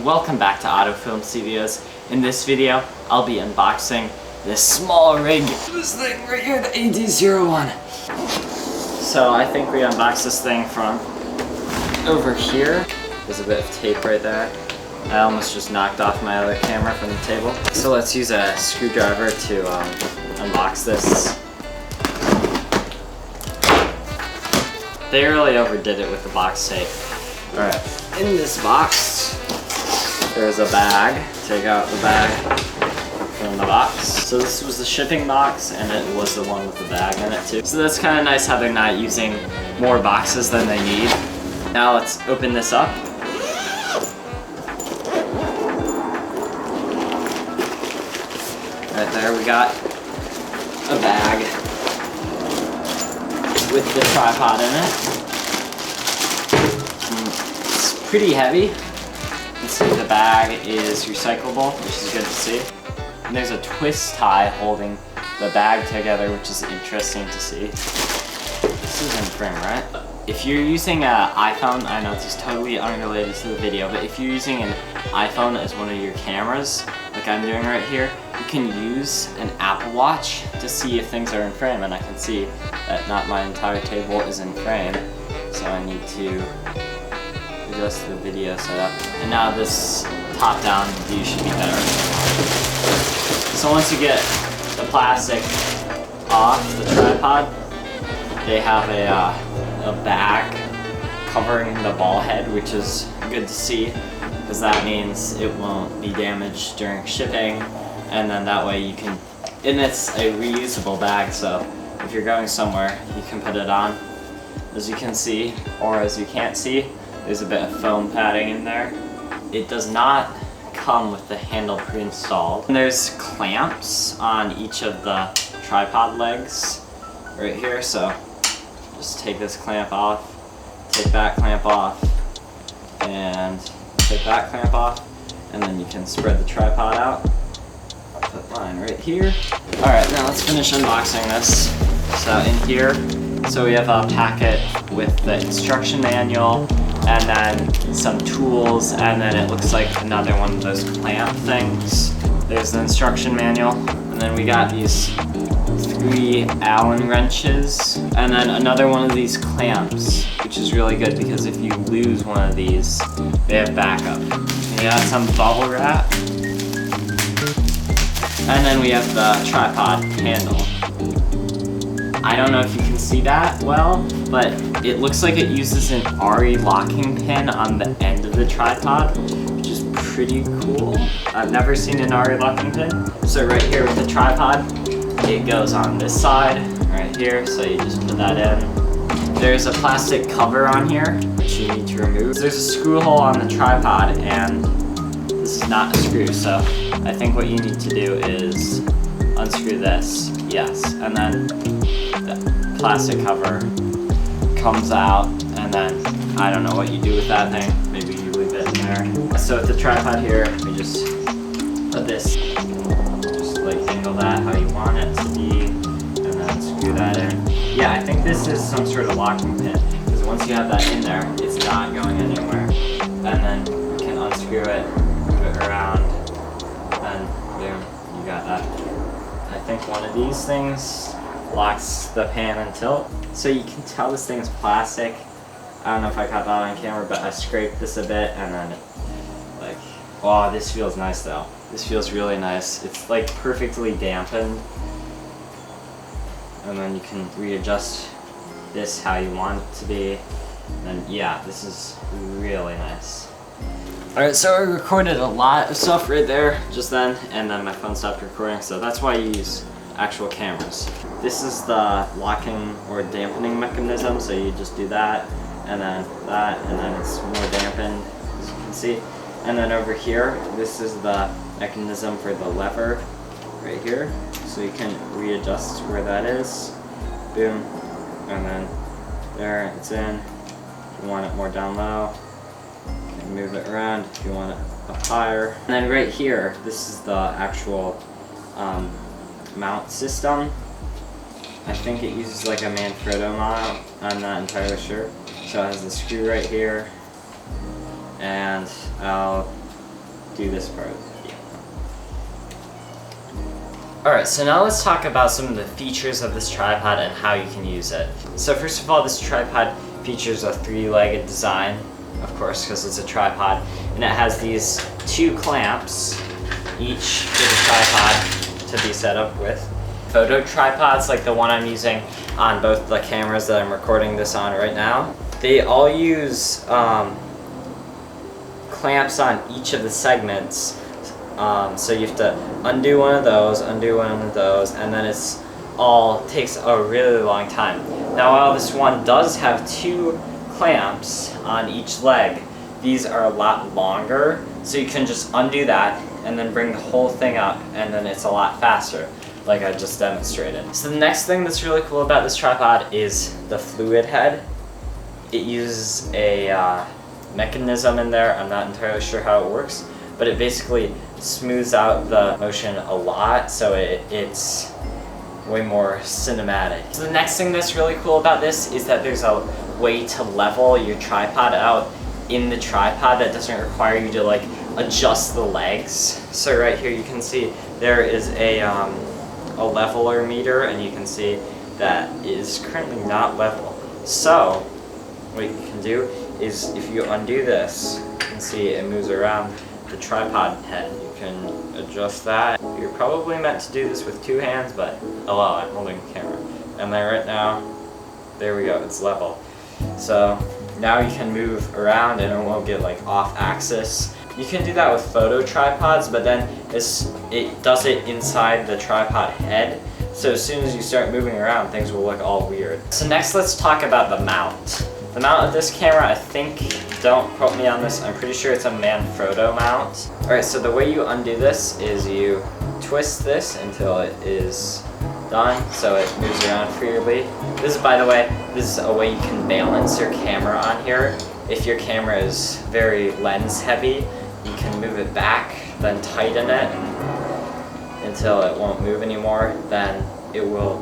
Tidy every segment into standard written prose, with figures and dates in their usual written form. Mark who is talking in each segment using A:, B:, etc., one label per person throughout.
A: welcome back to Autofilm Studios. In this video, I'll be unboxing this SmallRig, this thing right here, the AD-01. So I think we unboxed this thing from over here. There's a bit of tape right there. I almost just knocked off my other camera from the table. So let's use a screwdriver to unbox this. They really overdid it with the box tape. Alright, in this box, there's a bag. Take out the bag from the box. So this was the shipping box, and it was the one with the bag in it too. So that's kind of nice how they're not using more boxes than they need. Now let's open this up. Right there we got a bag with the tripod in it. It's pretty heavy. You can see the bag is recyclable, which is good to see. And there's a twist tie holding the bag together, which is interesting to see. This is in frame, right? If you're using an iPhone, I know this is totally unrelated to the video, but if you're using an iPhone as one of your cameras, like I'm doing right here, you can use an Apple Watch to see if things are in frame, and I can see that not my entire table is in frame, so I need to adjust the video setup. And now this top-down view should be better. So once you get the plastic off the tripod, they have a bag covering the ball head, which is good to see, because that means it won't be damaged during shipping, and then that way you can, and it's a reusable bag, so if you're going somewhere, you can put it on. As you can see, or as you can't see, there's a bit of foam padding in there. It does not come with the handle pre-installed. And there's clamps on each of the tripod legs right here, so just take this clamp off, take that clamp off, and take that clamp off, and then you can spread the tripod out. Put mine right here. Alright, now let's finish unboxing this. So in here, so we have a packet with the instruction manual, and then some tools, and then it looks like another one of those clamp things. There's the instruction manual, and then we got these 3 Allen wrenches, and then another one of these clamps, which is really good because if you lose one of these, they have backup. We got some bubble wrap, and then we have the tripod handle. I don't know if you can see that well, but it looks like it uses an RE locking pin on the end of the tripod, which is pretty cool. I've never seen an RE locking pin. So right here with the tripod, it goes on this side, right here, so you just put that in. There's a plastic cover on here, which you need to remove. There's a screw hole on the tripod, and this is not a screw, so I think what you need to do is unscrew this, yes, and then the plastic cover comes out, and then I don't know what you do with that thing. Maybe you leave it in there. So with the tripod here, we just put this, just like angle that how you want it to be, and then screw that in. Yeah, I think this is some sort of locking pin, because once you have that in there, it's not going anywhere. And then you can unscrew it, move it around, and boom, you got that. I think one of these things locks the pan and tilt. So you can tell this thing's plastic. I don't know if I caught that on camera, but I scraped this a bit, and then like, oh, this feels nice though. This feels really nice. It's like perfectly dampened. And then you can readjust this how you want it to be. And yeah, this is really nice. Alright, so I recorded a lot of stuff right there just then, and then my phone stopped recording, so that's why you use actual cameras. This is the locking or dampening mechanism, so you just do that, and then it's more dampened, as you can see. And then over here, this is the mechanism for the lever right here, so you can readjust where that is. Boom, and then there, it's in. If you want it more down low, you can move it around. If you want it up higher. And then right here, this is the actual mount system. I think it uses like a Manfrotto mount, I'm not entirely sure. So it has the screw right here, and I'll do this part. Alright, so now let's talk about some of the features of this tripod and how you can use it. So first of all, this tripod features a 3-legged design, of course, because it's a tripod, and it has these 2 clamps, each for the tripod to be set up with. Photo tripods, like the one I'm using on both the cameras that I'm recording this on right now, they all use clamps on each of the segments. So you have to undo one of those, and then it's all takes a really long time. Now while this one does have 2 clamps on each leg, these are a lot longer, so you can just undo that and then bring the whole thing up, and then it's a lot faster, like I just demonstrated. So the next thing that's really cool about this tripod is the fluid head. It uses a mechanism in there. I'm not entirely sure how it works, but it basically smooths out the motion a lot, so it's way more cinematic. So the next thing that's really cool about this is that there's a way to level your tripod out in the tripod that doesn't require you to like adjust the legs. So right here you can see there is a leveler meter, and you can see that is currently not level. So what you can do is if you undo this, you can see it moves around the tripod head. You can adjust that. You're probably meant to do this with 2 hands, but oh well, I'm holding the camera. And then right now, there we go, it's level. So now you can move around and it won't get like off axis. You can do that with photo tripods, but then it does it inside the tripod head. So as soon as you start moving around, things will look all weird. So next let's talk about the mount. The mount of this camera, I think, don't quote me on this, I'm pretty sure it's a Manfrotto mount. Alright, so the way you undo this is you twist this until it is done, so it moves around freely. This is, by the way, this is a way you can balance your camera on here. If your camera is very lens heavy, you can move it back, then tighten it until it won't move anymore. Then it will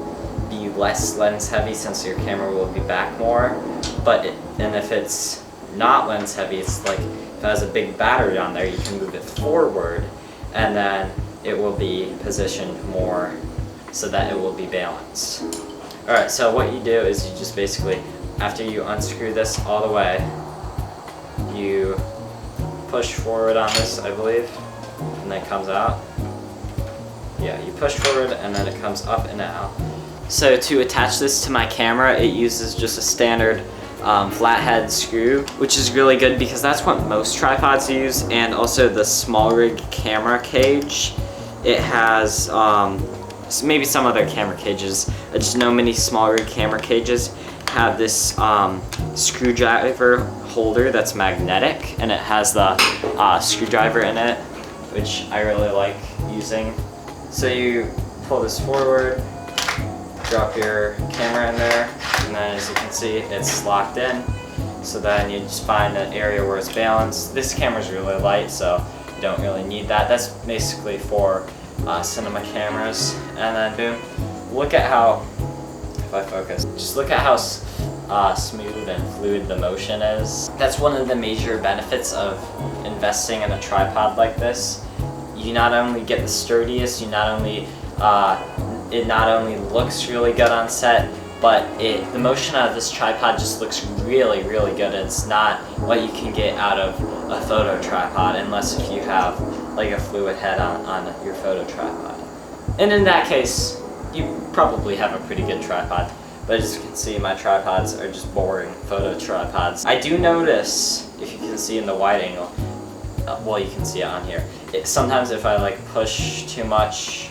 A: be less lens heavy since your camera will be back more. And if it's not lens heavy, it's like if it has a big battery on there, you can move it forward and then it will be positioned more so that it will be balanced. Alright, so what you do is you just basically, after you unscrew this all the way, you push forward on this, I believe, and then it comes out. Yeah, you push forward and then it comes up and out. So to attach this to my camera, it uses just a standard flathead screw, which is really good because that's what most tripods use, and also the SmallRig camera cage. It has maybe some other camera cages. I just know many SmallRig camera cages have this screwdriver holder that's magnetic, and it has the screwdriver in it, which I really like using. So you pull this forward, drop your camera in there, and then as you can see, it's locked in. So then you just find an area where it's balanced. This camera's really light, so you don't really need that. That's basically for cinema cameras. And then boom, look at how, if I focus, just look at how smooth and fluid the motion is. That's one of the major benefits of investing in a tripod like this. You not only get the sturdiest, you not only it not only looks really good on set, but the motion out of this tripod just looks really, really good. It's not what you can get out of a photo tripod, unless if you have like a fluid head on your photo tripod. And in that case, you probably have a pretty good tripod. But as you can see, my tripods are just boring photo tripods. I do notice, if you can see in the wide angle, well, you can see it on here, sometimes if I like push too much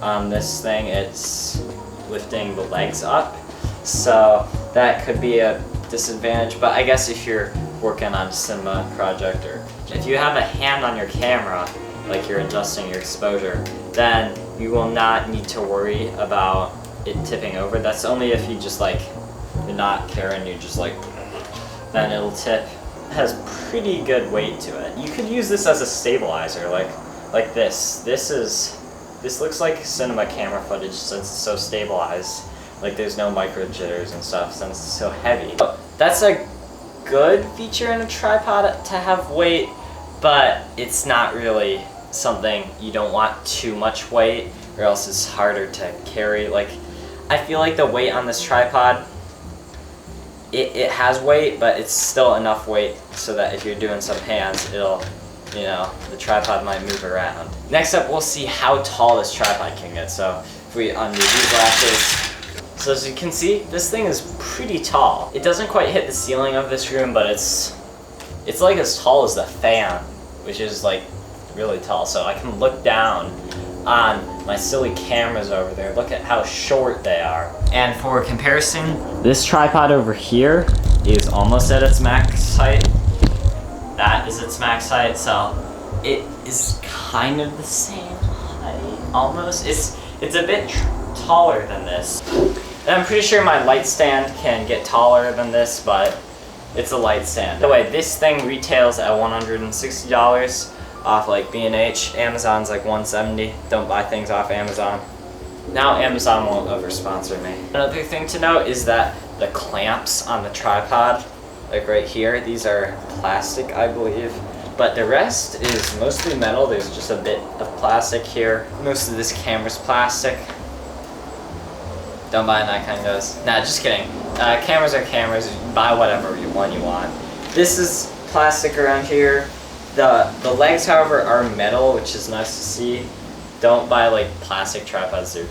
A: on this thing, it's lifting the legs up, so that could be a disadvantage. But I guess if you're working on a cinema project, or if you have a hand on your camera, like you're adjusting your exposure, then you will not need to worry about it tipping over. That's only if you just like, you're not caring, you just like, then it'll tip. It has pretty good weight to it. You could use this as a stabilizer, like this. This looks like cinema camera footage since it's so stabilized. Like there's no micro jitters and stuff since it's so heavy. That's a good feature in a tripod, to have weight, but it's not really something you don't want too much weight, or else it's harder to carry. Like, I feel like the weight on this tripod, it has weight, but it's still enough weight so that if you're doing some hands, it'll, you know, the tripod might move around. Next up, we'll see how tall this tripod can get. So if we undo these latches, so as you can see, this thing is pretty tall. It doesn't quite hit the ceiling of this room, but it's like as tall as the fan, which is like really tall. So I can look down on my silly cameras over there. Look at how short they are. And for comparison, this tripod over here is almost at its max height. That is its max height, so it is kind of the same height, almost. It's a bit taller than this. And I'm pretty sure my light stand can get taller than this, but it's a light stand. By the way, this thing retails at $160 off like B&H. Amazon's like $170. Don't buy things off Amazon. Now Amazon won't ever sponsor me. Another thing to note is that the clamps on the tripod, like right here, these are plastic, I believe. But the rest is mostly metal. There's just a bit of plastic here. Most of this camera's plastic. Don't buy that kind, guys. Nah, just kidding. Cameras are cameras. Buy whatever one you want. This is plastic around here. The legs, however, are metal, which is nice to see. Don't buy like plastic tripods. They're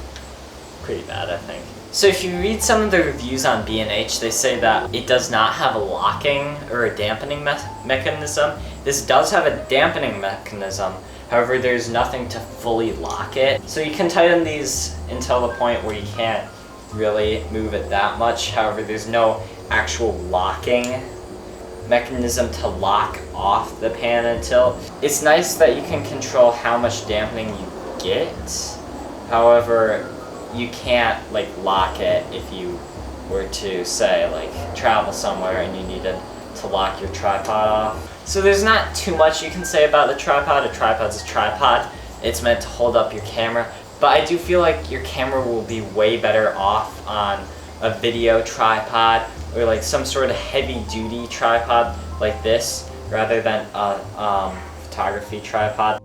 A: pretty bad, I think. So if you read some of the reviews on B&H, they say that it does not have a locking or a dampening mechanism. This does have a dampening mechanism. However, there's nothing to fully lock it. So you can tighten these until the point where you can't really move it that much. However, there's no actual locking mechanism to lock off the pan and tilt. It's nice that you can control how much dampening you get. However, you can't like lock it if you were to say like travel somewhere and you needed to lock your tripod off. So there's not too much you can say about the tripod. A tripod's a tripod. It's meant to hold up your camera. But I do feel like your camera will be way better off on a video tripod or like some sort of heavy duty tripod like this rather than a photography tripod.